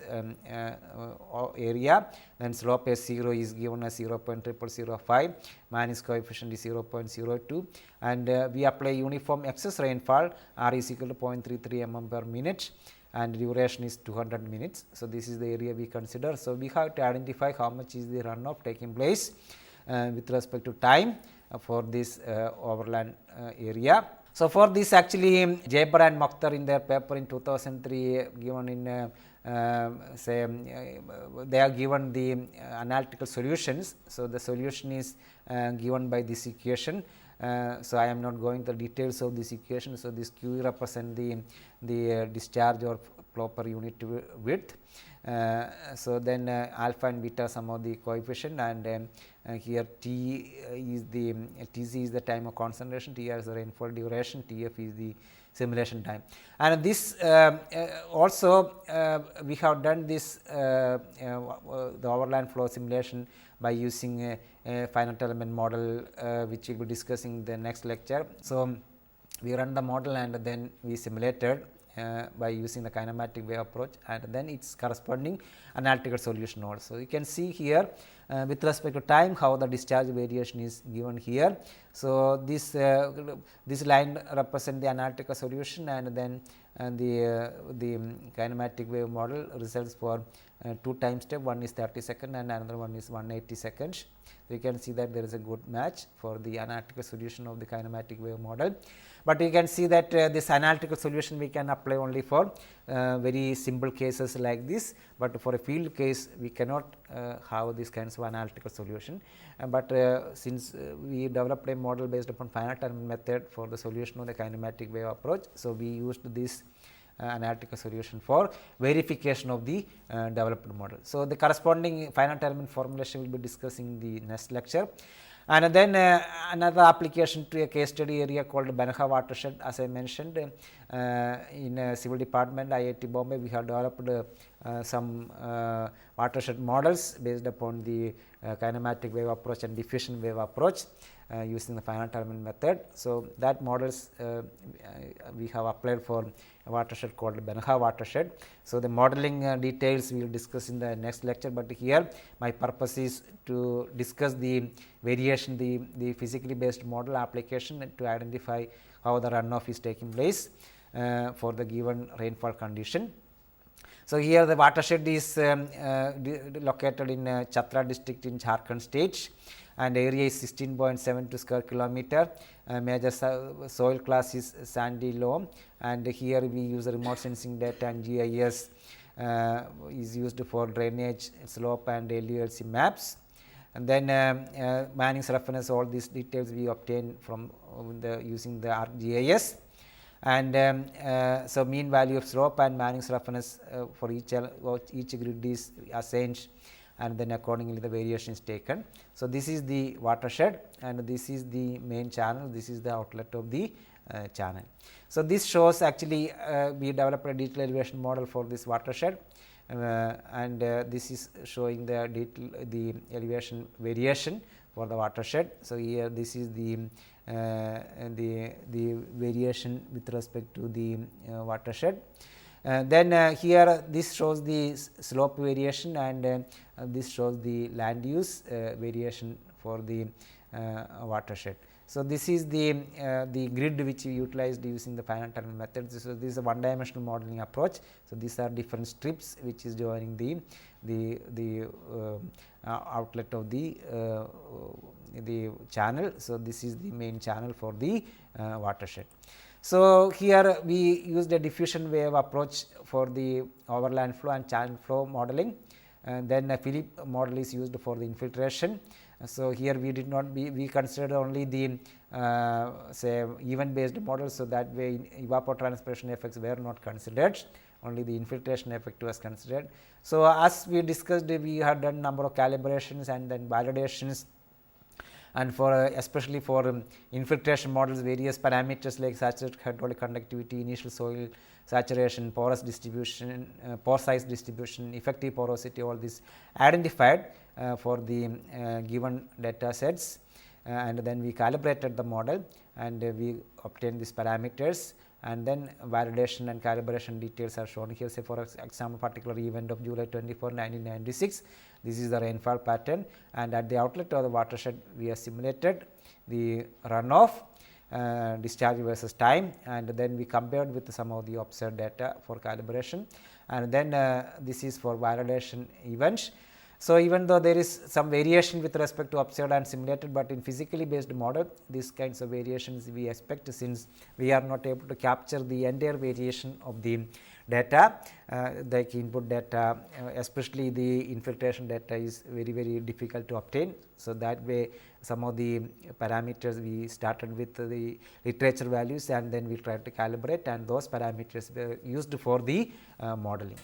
area, then slope S0 is given as 0.0005, Mannis coefficient is 0.02, and we apply uniform excess rainfall R is equal to 0.33 mm per minute and duration is 200 minutes. So, this is the area we consider. So, we have to identify how much is the runoff taking place with respect to time for this overland area. So, for this actually Jaber and Mokhtar in their paper in 2003 given in they are given the analytical solutions. So, the solution is given by this equation. So, I am not going to the details of this equation. So, this Q represent the discharge or flow per unit width. So, then alpha and beta some of the coefficient, and here T is the Tc is the time of concentration, Tr is the rainfall duration, Tf is the simulation time. And this also we have done this the overland flow simulation by using a finite element model which we will be discussing in the next lecture. So, we run the model and then we simulated by using the kinematic wave approach, and then its corresponding analytical solution also. You can see here with respect to time, how the discharge variation is given here. So, this line represent the analytical solution, and then the kinematic wave model results for 2 time step, one is 30 second and another one is 180 seconds. We can see that there is a good match for the analytical solution of the kinematic wave model, but you can see that this analytical solution we can apply only for very simple cases like this, but for a field case we cannot have this kinds of analytical solution. But since we developed a model based upon finite element method for the solution of the kinematic wave approach, so we used this analytical solution for verification of the developed model. So, the corresponding finite element formulation will be discussed in the next lecture. And then another application to a case study area called Banha watershed, as I mentioned in civil department IIT Bombay, we have developed some watershed models based upon the kinematic wave approach and diffusion wave approach using the finite element method. So, that models we have applied for a watershed called Banha watershed. So, the modeling details we will discuss in the next lecture, but here my purpose is to discuss the variation, the physically based model application to identify how the runoff is taking place for the given rainfall condition. So, here the watershed is located in Chatra district in Jharkhand state, and area is 16.72 square kilometer. Major soil class is sandy loam, and here we use remote sensing data and GIS is used for drainage, slope and LULC maps. And then Manning's reference, all these details we obtain from using the ArcGIS. And so mean value of slope and Manning's reference for each grid is assigned, and then accordingly the variation is taken. So, this is the watershed, and this is the main channel, this is the outlet of the channel. So, this shows actually we developed a detailed elevation model for this watershed, and this is showing the elevation variation for the watershed. So, here this is the variation with respect to the watershed. Then here this shows the slope variation, and this shows the land use variation for the watershed. So, this is the grid which we utilized using the finite element method. So, this is a one dimensional modeling approach. So, these are different strips which is joining the outlet of the channel. So, this is the main channel for the watershed. So, here we used a diffusion wave approach for the overland flow and channel flow modeling, and then a Philip model is used for the infiltration. So, here we considered only the say event based model. So, that way evapotranspiration effects were not considered, only the infiltration effect was considered. So, as we discussed, we had done number of calibrations and then validations, and for especially for infiltration models, various parameters like saturated hydraulic conductivity, initial soil saturation, porous distribution, pore size distribution, effective porosity, all this identified for the given data sets, and then we calibrated the model, and we obtained these parameters, and then validation and calibration details are shown here. Say for example, particular event of July 24, 1996, this is the rainfall pattern, and at the outlet of the watershed we have simulated the runoff, discharge versus time, and then we compared with some of the observed data for calibration, and then this is for validation events. So, even though there is some variation with respect to observed and simulated, but in physically based model these kinds of variations we expect, since we are not able to capture the entire variation of the data, like input data, especially the infiltration data is very difficult to obtain. So, that way some of the parameters we started with the literature values, and then we tried to calibrate, and those parameters were used for the modeling.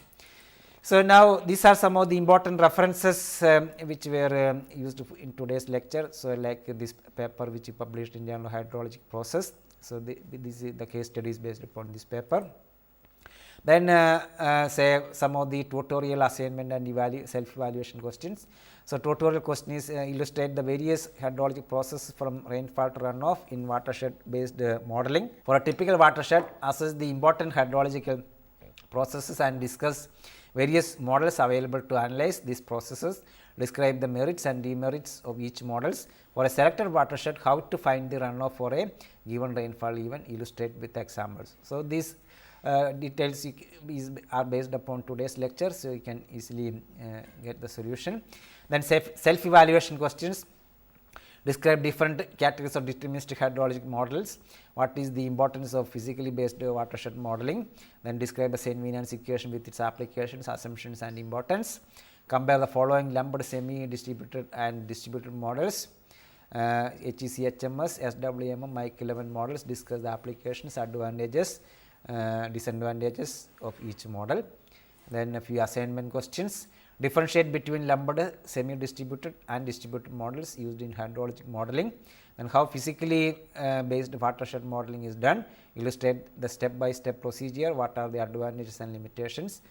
So, now these are some of the important references which were used in today's lecture. So, like this paper which we published in Journal of Hydrologic Process. So, this is the case studies based upon this paper. Then say some of the tutorial assignment and self-evaluation questions. So, tutorial question is illustrate the various hydrologic processes from rainfall to runoff in watershed based modeling. For a typical watershed, assess the important hydrological processes and discuss various models available to analyze these processes. describe the merits and demerits of each models. For a selected watershed, how to find the runoff for a given rainfall event, illustrate with examples. So, these details are based upon today's lecture. So, you can easily get the solution. Then self evaluation questions. Describe different categories of deterministic hydrologic models. What is the importance of physically based watershed modeling? Then describe the Saint-Venance equation with its applications, assumptions and importance. Compare the following lumped, semi-distributed and distributed models. HEC, HMS, SWM, Mike 11 models. Discuss the applications, advantages, disadvantages of each model. Then a few assignment questions. Differentiate between lumped, semi-distributed and distributed models used in hydrologic modeling, and how physically based watershed modeling is done. Illustrate the step by step procedure, what are the advantages and limitations,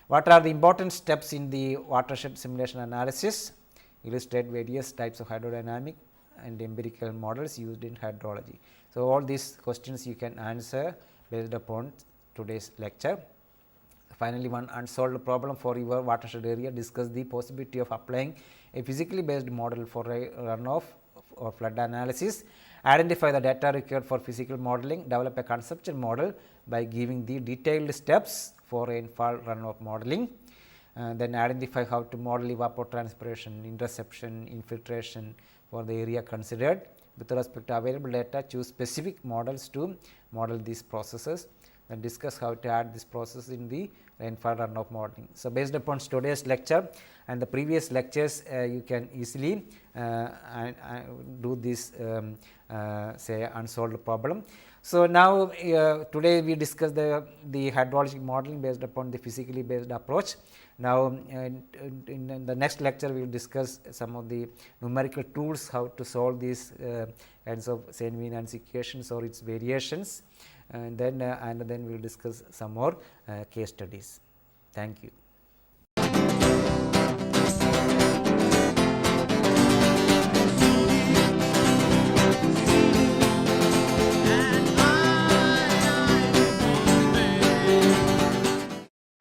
what are the important steps in the watershed simulation analysis. Illustrate various types of hydrodynamic and empirical models used in hydrology. So, all these questions you can answer based upon today's lecture. Finally, one unsolved problem for your watershed area. Discuss the possibility of applying a physically based model for a runoff or flood analysis. Identify the data required for physical modeling. Develop a conceptual model by giving the detailed steps for rainfall runoff modeling. Then identify how to model evapotranspiration, interception, infiltration for the area considered. With respect to available data, choose specific models to model these processes, and discuss how to add this process in the rainfall runoff modeling. So, based upon today's lecture and the previous lectures, you can easily do this say unsolved problem. So, now today we discuss the hydrologic modeling based upon the physically based approach. Now, in the next lecture we will discuss some of the numerical tools how to solve these kinds of Saint-Venance equations or its variations, and then we will discuss some more case studies. Thank you.